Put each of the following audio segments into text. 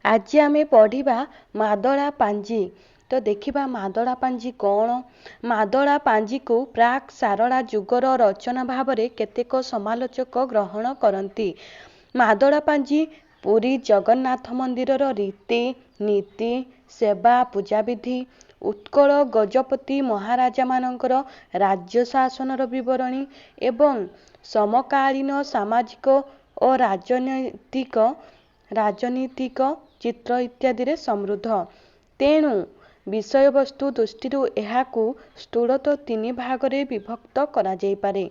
आज आमे पढ़िबा मादळा पांजी। तो देखिबा मादळा पांजी कौन। मादळा पांजी को प्राक सारला जुगर रचना भावरे केतेक समालोचक ग्रहण करती। मादळा पांजी पुरी जगन्नाथ मंदिरर रीति नीति सेवा पूजाविधि उत्कल गजपति महाराजा मानकर राज्य शासनर विवरणी एवं समकालीन सामाजिक और राजनीतिक चित्र इत्यादि रे समृद्ध। तेणु विषय वस्तु दृष्टि एहाकू स्थूलतः तीन भागरे विभक्त करा जाई पारे।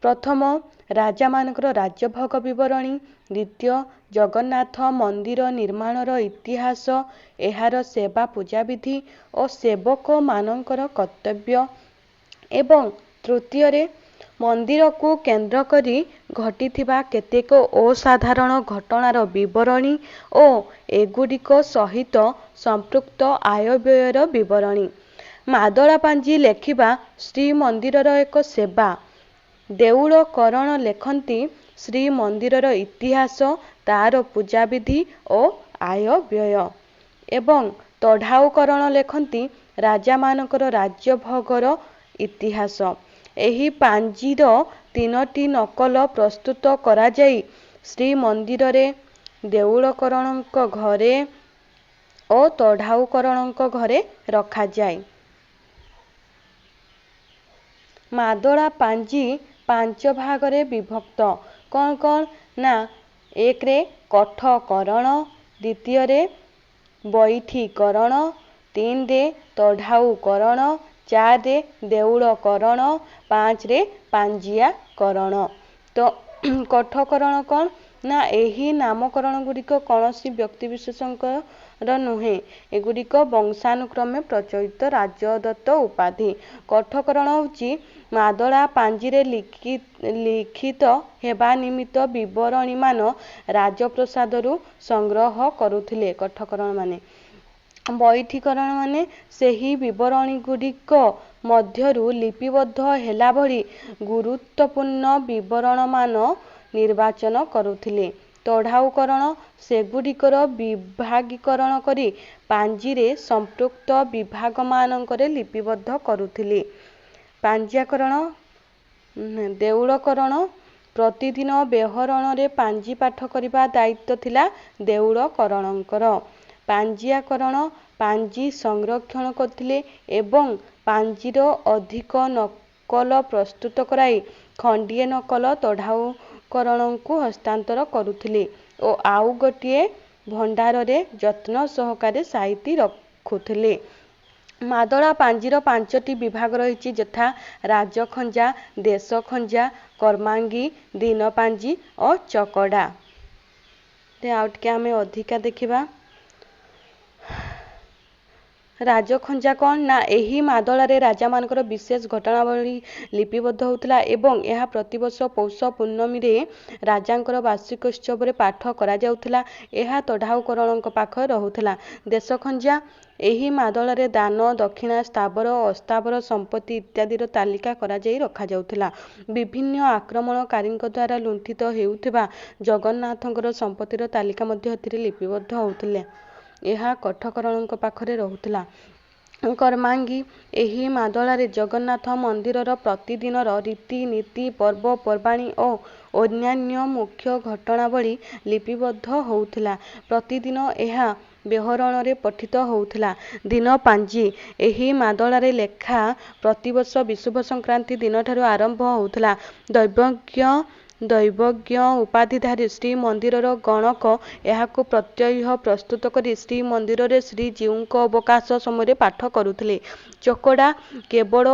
प्रथम राजा मानकर राज्यभोग विवरणी, द्वितीय जगन्नाथ मंदिर निर्माणर इतिहास, एहार सेवा पूजाविधि और सेवक मानकर कर्तव्य एवं तृतीय मंदिर को केंद्र करी घटिथिबा केतेक असाधारण घटनार विवरणी और एगुड़िक सहित संपृक्त आय व्ययर विवरणी। मादळा पांजी लेखिबा श्रीमंदिरर एक सेवा। देउळ करण लेखन्ति श्रीमंदिरर इतिहास, तार पूजाविधि और आय व्यय एवं तढ़ाऊ करण लेखन्ति राजा मानकर राज्यभोगर इतिहास। एही पांजीर तीनोटी नकल प्रस्तुत करा जाई श्रीमंदिररे, देउळकरणଙ୍କ घरे और तढ़ाऊकरणଙ୍କ घरे रखा जाए। मादळा पांजी पांच भागरे विभक्त। कौन कौन ना एक रे कठ करण, द्वितीय रे बैठी करण, तीन रे तढ़ाऊ करण, चार रे देउळ करण, पांच रे पांजिया करण। तो कठ करण कौन ना एही नामकरण गुड़िक कौनसी व्यक्ति विशेषकर नुहे, एगुड़िक वंशानुक्रमे प्रचलित राजदत्त उपाधि। कठकरण होची मादळा पांजीरे लिखित हेबा निमित्त विवरणी मान राजप्रसादरू संग्रह करुथिले कठकरण माने। बैठीकरण माने सेही विवरणी गुड़िक मध्यरू लिपिबद्ध हेला भली गुरुत्वपूर्ण विवरण मान निर्वाचन करुथिले। तढ़ाऊकरण सेगुड़िकर विभागीकरण करी पांजीरे संपृक्त विभाग मानकरे लिपिबद्ध करुथिले। पांजियाकरण देउळकरण प्रतिदिन बेहरणरे पांजी पाठ करिबा दायित्व थिला देउळकरणंकर। पांजियाकरण पांजी संरक्षण करथिले एवं पांजीर अधिक नकल प्रस्तुत कराई खंडिए नकल तढ़ाऊकरणंकु हस्तांतर करुथिले और आउ गोटिए भंडाररे जत्न सहकारे साइती रखुथिले। मादळा पांजीर पांचटी विभाग रहिछि यथा राजखंजा, देशखंजा, कर्मांगी, दीनपांजी और चकड़ा। आउ टिके आमे अधिका देखिबा। राजखंजा कौन ना एही मादळारे राजा मानकर विशेष घटनावली लिपिबद्ध होउतला एवं यह प्रतिवर्ष पौष पूर्णमी रे राजांकर वार्षिक उत्सव पाठ करा जाउतला। यह तढ़ाऊकरणଙ୍କ पाखरे रहुतला। देशखंजा एही मादळारे दान दक्षिणा स्थावर अस्थावर संपत्ति इत्यादि तालिका करा जाई रखा जाउतला। विभिन्न आक्रमणकारीଙ୍କ द्वारा लुंठित हेउथिबा जगन्नाथଙ୍କର संपत्तिर तालिका मध्य एथिरे लिपिबद्ध होउतले। यह कठकरणଙ୍କ पाखरे रहुतला। कर्मांगी एही मादळारे जगन्नाथ मंदिरर प्रतिदिनर रीति नीति पर्व पर्बाणी और अन्यान्य मुख्य घटनावली लिपिबद्ध होउथिला। प्रतिदिन यह बेहरणरे पठित होउथिला। दीनपांजी एही मादळारे लेखा प्रतिवर्ष विषुव संक्रांति दिनठारु आरंभ होउथिला। दैवज्ञ उपाधिधारी श्रीमंदिरर गणक एहाकू प्रत्यह प्रस्तुत करी श्रीमंदिररे श्रीजीउଙ୍କ अवकाश समय पाठ करुथिले। चकड़ा केवल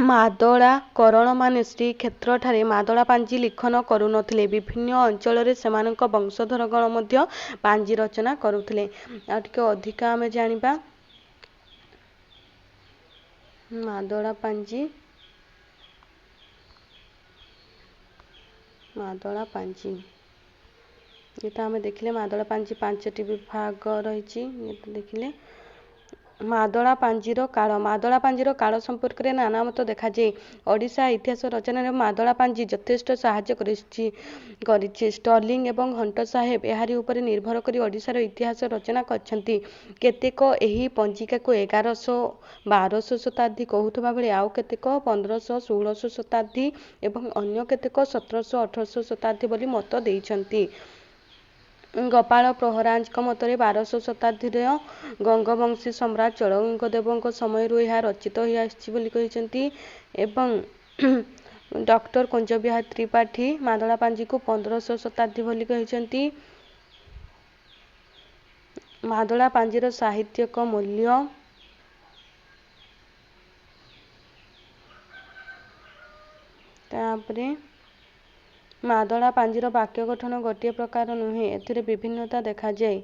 मादळा करण माने श्रीक्षेत्र ठारे मादळा पांजी लिखन करुनथिले। विभिन्न अंचल सेमानक वंशधर गण मध्य पांजी रचना करुथिले। आ टिके अधिका आमे जानिबा मादळा पांजी। मादळा पांजी ये तो आमे देखिले मादळा पांजी पांचटी विभाग रहिछि। ये तो देखिले ମାଦଳା ପାଞ୍ଜିର କାଳ। ମାଦଳା ପାଞ୍ଜିର କାଳ ସମ୍ପର୍କରେ ନାନା ମତ ଦେଖାଯାଏ। ଓଡ଼ିଶା ଇତିହାସ ରଚନାରେ ମାଦଳା ପାଞ୍ଜି ଯଥେଷ୍ଟ ସାହାଯ୍ୟ କରିଛି। ଷ୍ଟର୍ଲିଂ ଏବଂ ହଣ୍ଟର ସାହେବ ଏହାରି ଉପରେ ନିର୍ଭର କରି ଓଡ଼ିଶାର ଇତିହାସ ରଚନା କରିଛନ୍ତି। କେତେକ ଏହି ପଞ୍ଜିକାକୁ 1100-1200 ଶତାବ୍ଦୀ କହୁଥିବା ବେଳେ ଆଉ କେତେକ 1500-1600 ଶତାବ୍ଦୀ ଏବଂ ଅନ୍ୟ କେତେକ 1700-1800 ଶତାବ୍ଦୀ ବୋଲି ମତ ଦେଇଛନ୍ତି। ଗୋପାଳ ପ୍ରହରାଜଙ୍କ ମତରେ 1200 ଶତାବ୍ଦୀର ଗଙ୍ଗବଂଶୀ ସମ୍ରାଟ ଚୋଳଗଙ୍ଗଦେବଙ୍କ ସମୟରୁ ଏହା ରଚିତ ହୋଇ ଆସିଛି ବୋଲି କହିଛନ୍ତି ଏବଂ ଡକ୍ଟର କୁଞ୍ଜବିହାରୀ ତ୍ରିପାଠୀ ମାଦଳା ପାଞ୍ଜିକୁ 1500 ଶତାବ୍ଦୀ ବୋଲି କହିଛନ୍ତି। ମାଦଳା ପାଞ୍ଜିର ସାହିତ୍ୟିକ ମୂଲ୍ୟ। ତାପରେ ମାଦଳା ପାଞ୍ଜିର ବାକ୍ୟ ଗଠନ ଗୋଟିଏ ପ୍ରକାର ନୁହେଁ, ଏଥିରେ ବିଭିନ୍ନତା ଦେଖାଯାଏ।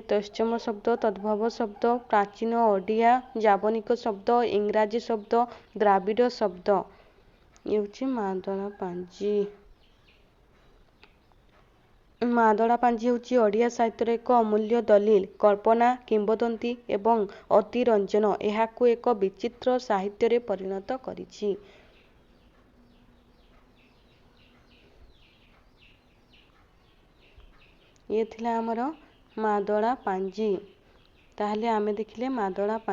ତତ୍ସମ ଶବ୍ଦ, ତଦ୍ଭବ ଶବ୍ଦ, ପ୍ରାଚୀନ ଓଡ଼ିଆ, ଜାବନିକ ଶବ୍ଦ, ଇଂରାଜୀ ଶବ୍ଦ, ଦ୍ରାବିଡ଼ ଶବ୍ଦ ହେଉଛି ମାଦଳା ପାଞ୍ଜି। ମାଦଳା ପାଞ୍ଜି ହେଉଛି ଓଡ଼ିଆ ସାହିତ୍ୟର ଏକ ଅମୂଲ୍ୟ ଦଲିଲ, କଳ୍ପନା, କିମ୍ବଦନ୍ତୀ ଏବଂ ଅତିରଞ୍ଜନ ଏହାକୁ ଏକ ବିଚିତ୍ର ସାହିତ୍ୟରେ ପରିଣତ କରିଛି। ଇଏ ଥିଲା ଆମର ମାଦଳା ପାଞ୍ଜି। ତାହେଲେ ଆମେ ଦେଖିଲେ ମାଦଳା ପାଞ୍ଜି।